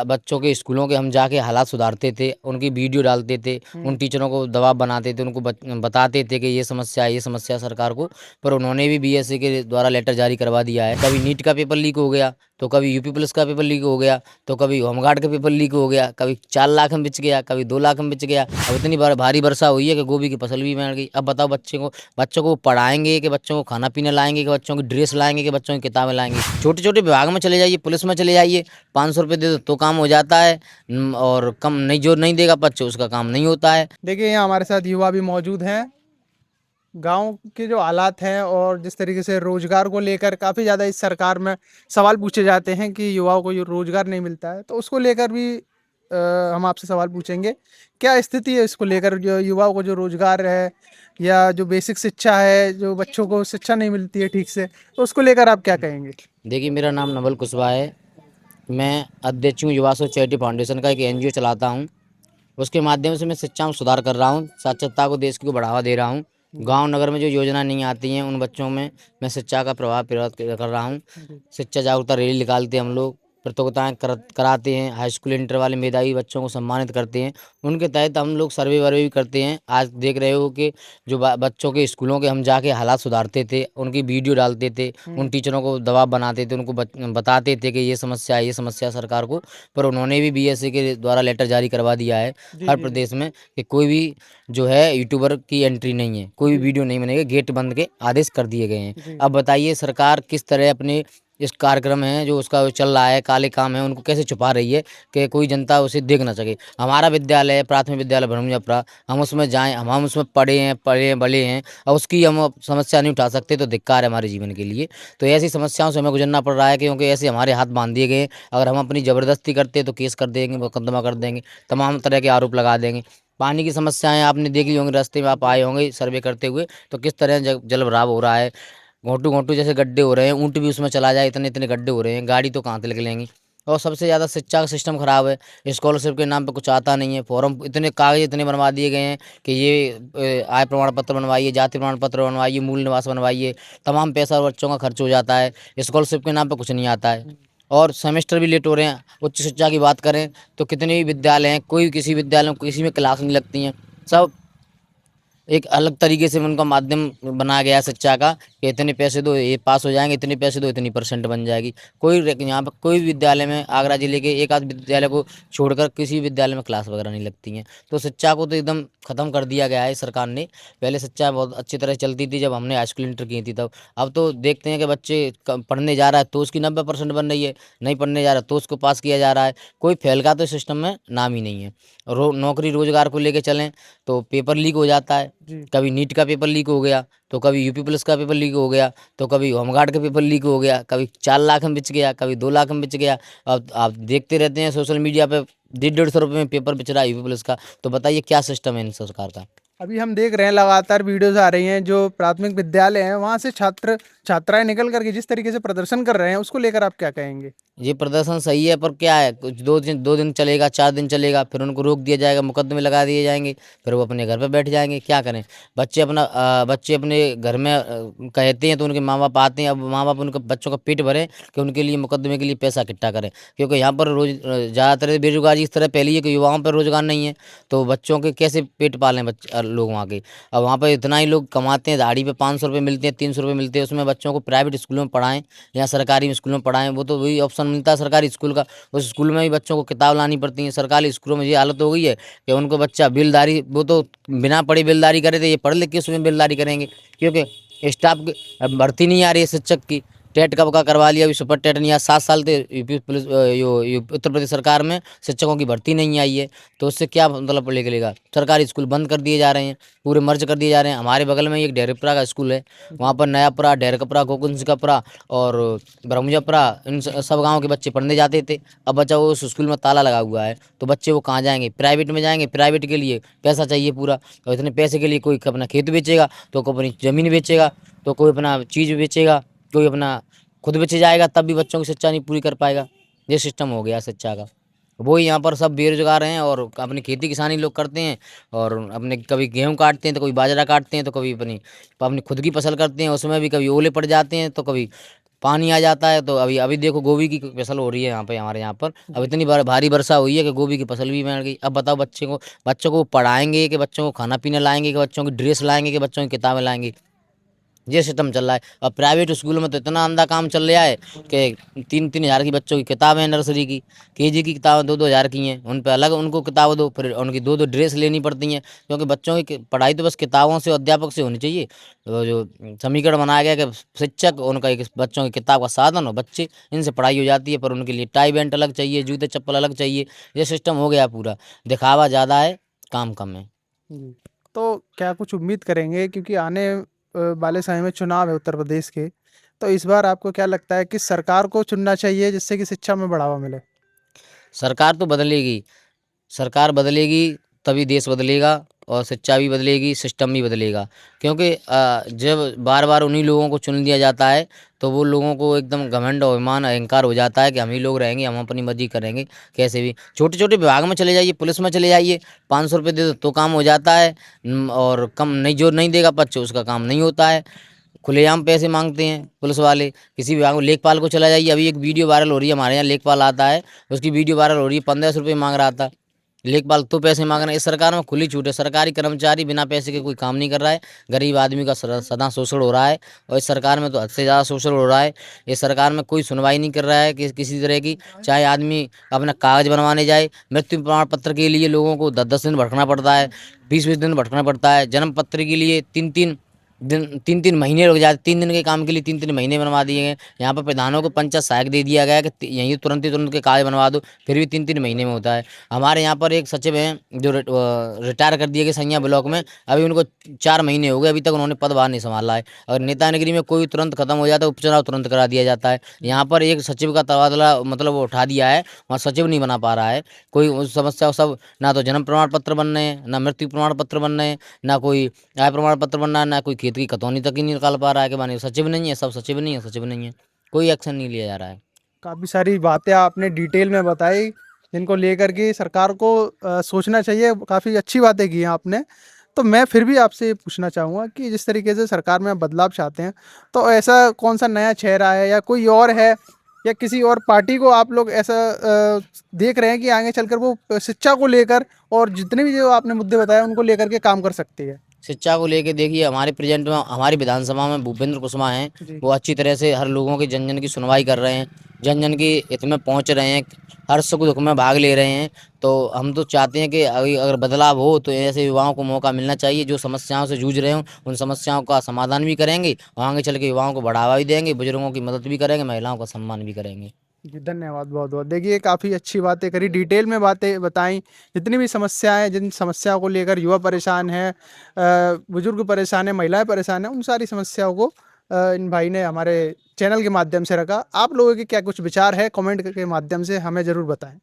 बच्चों के स्कूलों के हम जाके हालात सुधारते थे, उनकी वीडियो डालते थे, उन टीचरों को दबाव बनाते थे, उनको बताते थे कि ये समस्या है सरकार को। पर उन्होंने भी बीएससी के द्वारा लेटर जारी करवा दिया है। कभी नीट का पेपर लीक हो गया, तो कभी यूपी पुलिस का पेपर लीक हो गया, तो कभी होमगार्ड का पेपर लीक हो गया, कभी 4 लाख में बिच गया, कभी 2 लाख में बिच गया। अब इतनी भारी वर्षा हुई है कि गोभी की फसल भी बैठ गई। अब बताओ बच्चों को पढ़ाएंगे कि बच्चों को खाना पीना लाएंगे कि बच्चों की ड्रेस लाएंगे कि बच्चों की किताबें लाएंगे। छोटे छोटे विभाग में चले जाइए, पुलिस में चले जाइए, 500 रुपये दे दो तो काम हो जाता है। और कम नहीं, जो नहीं देगा बच्चे उसका काम नहीं होता है। देखिए यहाँ हमारे साथ युवा भी मौजूद हैं। गांव के जो हालात हैं और जिस तरीके से रोजगार को लेकर काफ़ी ज़्यादा इस सरकार में सवाल पूछे जाते हैं कि युवाओं को जो रोजगार नहीं मिलता है, तो उसको लेकर भी हम आपसे सवाल पूछेंगे। क्या स्थिति है इसको लेकर, जो युवाओं को जो रोजगार है या जो बेसिक शिक्षा है, जो बच्चों को शिक्षा नहीं मिलती है ठीक से, तो उसको लेकर आप क्या कहेंगे? देखिए, मेरा नाम नवल कुशवाहा है। मैं अध्यक्ष हूँ युवा सोच चैरिटी फाउंडेशन का, एक एनजीओ चलाता हूँ। उसके माध्यम से मैं शिक्षा में सुधार कर रहा हूँ, साक्षरता को देश को बढ़ावा दे रहा हूँ। गांव नगर में जो योजना नहीं आती हैं उन बच्चों में मैं शिक्षा का प्रभाव प्रभावित कर रहा हूँ। शिक्षा जागरूकता रैली निकालते हैं हम लोग, प्रतियोगिताएं कराते हैं, हाई स्कूल इंटर वाले मेधावी बच्चों को सम्मानित करते हैं। उनके तहत हम लोग सर्वे वर्वे भी करते हैं। आज देख रहे हो कि जो बच्चों के स्कूलों के हम जाके हालात सुधारते थे, उनकी वीडियो डालते थे, उन टीचरों को दबाव बनाते थे, उनको बताते थे कि ये समस्या है सरकार को। पर उन्होंने भी बीएससी के द्वारा लेटर जारी करवा दिया है हर प्रदेश में कि कोई भी जो है यूट्यूबर की एंट्री नहीं है, कोई भी वीडियो नहीं बनेगा, गेट बंद के आदेश कर दिए गए हैं। अब बताइए सरकार किस तरह अपने इस कार्यक्रम है जो उसका चल रहा है, काले काम है, उनको कैसे छुपा रही है कि कोई जनता उसे देख ना सके। हमारा विद्यालय प्राथमिक विद्यालय भरमुजपरा, हम उसमें जाएं, हम उसमें पढ़े हैं बड़े हैं, और उसकी हम समस्या नहीं उठा सकते तो धिक्कार है हमारे जीवन के लिए। तो ऐसी समस्याओं से हमें गुजरना पड़ रहा है, क्योंकि ऐसे हमारे हाथ बांध दिए गए। अगर हम अपनी ज़बरदस्ती करते तो केस कर देंगे, मुकदमा कर देंगे, तमाम तरह के आरोप लगा देंगे। पानी की समस्याएं आपने देख ली होंगी, रास्ते में आप आए होंगे सर्वे करते हुए, तो किस तरह जल भराव हो रहा है। घोंटू घोंटू जैसे गड्ढे हो रहे हैं, ऊँट भी उसमें चला जाए, इतने इतने गड्ढे हो रहे हैं, गाड़ी तो कहाँ से निकलेंगी। और सबसे ज़्यादा शिक्षा का सिस्टम ख़राब है। स्कॉलरशिप के नाम पे कुछ आता नहीं है, फॉर्म इतने कागज इतने बनवा दिए गए हैं कि ये आय प्रमाण पत्र बनवाइए, जाति प्रमाण पत्र बनवाइए, मूल निवास बनवाइए, तमाम पैसा और बच्चों का खर्च हो जाता है। स्कॉलरशिप के नाम पे कुछ नहीं आता है, और सेमेस्टर भी लेट हो रहे हैं। उच्च शिक्षा की बात करें तो कितने भी विद्यालय हैं, कोई किसी विद्यालय में किसी में क्लास नहीं लगती हैं। सब एक अलग तरीके से उनका माध्यम बनाया गया है शिक्षा का कि इतने पैसे दो ये पास हो जाएंगे, इतने पैसे दो इतनी परसेंट बन जाएगी। यहाँ पर कोई विद्यालय में, आगरा जिले के एक आध विद्यालय को छोड़कर किसी विद्यालय में क्लास वगैरह नहीं लगती हैं। तो शिक्षा को तो एकदम ख़त्म कर दिया गया है सरकार ने। पहले शिक्षा बहुत अच्छी तरह चलती थी जब हमने हाई स्कूल इंटर की थी तब। अब तो देखते हैं कि बच्चे पढ़ने जा रहा है तो उसकी 90% बन रही है, नहीं पढ़ने जा रहा तो उसको पास किया जा रहा है। कोई फेल का तो सिस्टम में नाम ही नहीं है। नौकरी रोजगार को लेकर चलें तो पेपर लीक हो जाता है। कभी नीट का पेपर लीक हो गया, तो कभी यूपी पुलिस का पेपर लीक हो गया, तो कभी होमगार्ड का पेपर लीक हो गया, कभी 4 लाख में बिच गया, कभी 2 लाख में बिच गया। अब आप देखते रहते हैं सोशल मीडिया पे 150-150 रुपये में पेपर बिच रहा है यूपी पुलिस का। तो बताइए क्या सिस्टम है इन सरकार का। अभी हम देख रहे हैं लगातार वीडियोस आ रही हैं, जो प्राथमिक विद्यालय हैं वहाँ से छात्राएं निकल करके जिस तरीके से प्रदर्शन कर रहे हैं, उसको लेकर आप क्या कहेंगे? ये प्रदर्शन सही है, पर क्या है, कुछ 2 दिन चलेगा, 4 दिन चलेगा, फिर उनको रोक दिया जाएगा, मुकदमे लगा दिए जाएंगे, फिर वो अपने घर पे बैठ जाएंगे। क्या करें, बच्चे अपने घर में कहते हैं तो उनके माँ बाप आते हैं। अब माँ बाप उनके बच्चों का पेट भरें कि उनके लिए मुकदमे के लिए पैसा इकट्ठा करें, क्योंकि यहाँ पर ज़्यादातर बेरोजगारी इस तरह फैली है कि युवाओं पर रोजगार नहीं है, तो बच्चों के कैसे पेट पालें बच्चे लोग वहाँ के। अब वहाँ पर इतना ही लोग कमाते हैं, दिहाड़ी पे 500 रुपये मिलते हैं, 300 रुपये मिलते हैं, उसमें बच्चों को प्राइवेट स्कूलों में पढ़ाएं या सरकारी स्कूलों में पढ़ाएं, वो तो वही ऑप्शन मिलता है सरकारी स्कूल का। उस स्कूल में भी बच्चों को किताब लानी पड़ती है। सरकारी स्कूलों में ये हालत हो गई है कि उनको बच्चा बिलदारी, वो तो बिना पढ़े बिलदारी करे थे, ये पढ़ लिख के उसमें बिलदारी करेंगे, क्योंकि स्टाफ भर्ती नहीं आ रही है शिक्षक की। टेट कब का करवा लिया, अभी सुपर टेट नहीं आया। 7 साल से यूपी पुलिस उत्तर प्रदेश सरकार में शिक्षकों की भर्ती नहीं आई है, तो उससे क्या मतलब निकलेगा। सरकारी स्कूल बंद कर दिए जा रहे हैं, पूरे मर्ज कर दिए जा रहे हैं। हमारे बगल में एक डेरकपुरा का स्कूल है, वहाँ पर नयापुरा, डेरकपुरा, गोकुंजपुरा और ब्रह्मजपुरा, इन सब गाँव के बच्चे पढ़ने जाते थे। अब बच्चा वो उस स्कूल में ताला लगा हुआ है, तो बच्चे वो कहाँ जाएंगे, प्राइवेट में जाएंगे। प्राइवेट के लिए पैसा चाहिए पूरा, और इतने पैसे के लिए कोई अपना खेत बेचेगा, तो कोई अपनी ज़मीन बेचेगा, तो कोई अपना चीज़ बेचेगा, कोई अपना खुद बेचे जाएगा, तब भी बच्चों की शिक्षा नहीं पूरी कर पाएगा। ये सिस्टम हो गया शिक्षा का। वो ही यहाँ पर सब बेरोजगार हैं और अपनी खेती किसानी लोग करते हैं और अपने कभी गेहूँ काटते हैं तो कभी बाजरा काटते हैं तो कभी अपनी अपनी खुद की फसल करते हैं, उसमें भी कभी ओले पड़ जाते हैं तो कभी पानी आ जाता है। तो अभी अभी देखो गोभी की फसल हो रही है यहाँ पे, हमारे यहाँ पर अब जी। इतनी भारी वर्षा हुई है कि गोभी की फसल भी मर गई। अब बताओ बच्चों को पढ़ाएंगे कि बच्चों को खाना पीना लाएंगे कि बच्चों की ड्रेस लाएंगे कि बच्चों की किताबें लाएंगे, ये सिस्टम चल रहा है। और प्राइवेट स्कूलों में तो इतना अंधा काम चल रहा है कि 3-3 हज़ार की बच्चों की किताबें हैं, नर्सरी की केजी की किताबें 2-2 हज़ार की हैं, उन पे अलग उनको किताब दो, फिर उनकी 2-2 ड्रेस लेनी पड़ती हैं, क्योंकि बच्चों की पढ़ाई तो बस किताबों से अध्यापक से होनी चाहिए। वो जो समीकरण बनाया गया कि शिक्षक उनका एक बच्चों की किताब का साधन हो, बच्चे इनसे पढ़ाई हो जाती है, पर उनके लिए टाई बेल्ट अलग चाहिए, जूते चप्पल अलग चाहिए, ये सिस्टम हो गया पूरा। दिखावा ज़्यादा है, काम कम है। जी। तो क्या कुछ उम्मीद करेंगे, क्योंकि आने वाले समय में चुनाव है उत्तर प्रदेश के, तो इस बार आपको क्या लगता है कि सरकार को चुनना चाहिए जिससे कि शिक्षा में बढ़ावा मिले? सरकार तो बदलेगी, सरकार बदलेगी तभी देश बदलेगा और शिक्षा भी बदलेगी, सिस्टम भी बदलेगा। क्योंकि जब बार बार उन्हीं लोगों को चुन लिया जाता है तो वो लोगों को एकदम घमंड अभिमान अहंकार हो जाता है कि हम ही लोग रहेंगे, हम अपनी मर्जी करेंगे। कैसे भी छोटे छोटे विभाग में चले जाइए, पुलिस में चले जाइए, 500 रुपये दे दो तो काम हो जाता है। और कम नहीं, जो नहीं देगा बच्चे उसका काम नहीं होता है। खुलेआम पैसे मांगते हैं पुलिस वाले। किसी विभाग में लेखपाल को चला जाइए, अभी एक वीडियो वायरल हो रही है, हमारे यहाँ लेखपाल आता है, उसकी वीडियो वायरल हो रही है, 1500 रुपये मांग रहा था लेखपाल, तो पैसे मांग रहे हैं। इस सरकार में खुली छूट है, सरकारी कर्मचारी बिना पैसे के कोई काम नहीं कर रहा है, गरीब आदमी का सदा शोषण हो रहा है। और इस सरकार में तो हद से ज़्यादा शोषण हो रहा है। इस सरकार में कोई सुनवाई नहीं कर रहा है किसी तरह की। चाहे आदमी अपना कागज बनवाने जाए, मृत्यु प्रमाण पत्र के लिए लोगों को 10-10 दिन भटकना पड़ता है, 20-20 दिन भटकना पड़ता है। जन्म पत्र के लिए 3-3 महीने लग जाते, 3 दिन के काम के लिए 3-3 महीने बनवा दिए गए। यहाँ पर प्रधानों को पंचायत सहायक दे दिया गया है कि यहीं तुरंत ही तुरंत के कागज बनवा दो, फिर भी 3-3 महीने में होता है। हमारे यहाँ पर एक सचिव हैं जो रिटायर कर दिए गए सैया ब्लॉक में, अभी उनको 4 महीने हो गए, अभी तक उन्होंने पदभार नहीं संभाला है। अगर नेतागिरी में कोई तुरंत खत्म हो जाता है, उपचुनाव तुरंत करा दिया जाता है। यहाँ पर एक सचिव का तबादला मतलब वो उठा दिया है, वहाँ सचिव नहीं बना पा रहा है कोई। उस समस्या सब, ना तो जन्म प्रमाण पत्र बन रहे हैं, ना मृत्यु प्रमाण पत्र बन रहे हैं, ना कोई आय प्रमाण पत्र बनना है, ना कोई खेत की खतौनी तक ही नहीं निकाल पा रहा है कि माने सचिव नहीं है, सब सचिव नहीं है, सचिव नहीं है, कोई एक्शन नहीं लिया जा रहा है। काफ़ी सारी बातें आपने डिटेल में बताई, जिनको लेकर के सरकार को सोचना चाहिए। काफ़ी अच्छी बातें की हैं आपने। तो मैं फिर भी आपसे ये पूछना चाहूँगा कि जिस तरीके से सरकार में आप बदलाव चाहते हैं, तो ऐसा कौन-सा नया चेहरा है या कोई और है, या किसी और पार्टी को आप लोग ऐसा देख रहे हैं कि आगे चलकर वो शिक्षा को लेकर और जितने भी जो आपने मुद्दे बताए उनको लेकर के काम कर सकती है? शिक्षा को लेके देखिए, हमारे प्रेजेंट में हमारी विधानसभा में भूपेंद्र कुशवाहा हैं, जी। वो अच्छी तरह से हर लोगों की जन जन की सुनवाई कर रहे हैं, जन जन की हित में पहुंच रहे हैं, हर सुख दुख में भाग ले रहे हैं। तो हम तो चाहते हैं कि अगर बदलाव हो तो ऐसे युवाओं को मौका मिलना चाहिए जो समस्याओं से जूझ रहे हों, उन समस्याओं का समाधान भी करेंगे और आगे चल के युवाओं को बढ़ावा भी देंगे, बुजुर्गों की मदद भी करेंगे, महिलाओं का सम्मान भी करेंगे। जी, धन्यवाद बहुत-बहुत। देखिए, काफ़ी अच्छी बातें करी, डिटेल में बातें बताई। जितनी भी समस्याएँ, जिन समस्याओं को लेकर युवा परेशान हैं, बुजुर्ग परेशान हैं, महिलाएँ परेशान हैं, उन सारी समस्याओं को इन भाई ने हमारे चैनल के माध्यम से रखा। आप लोगों के क्या कुछ विचार है, कमेंट के माध्यम से हमें ज़रूर बताएँ।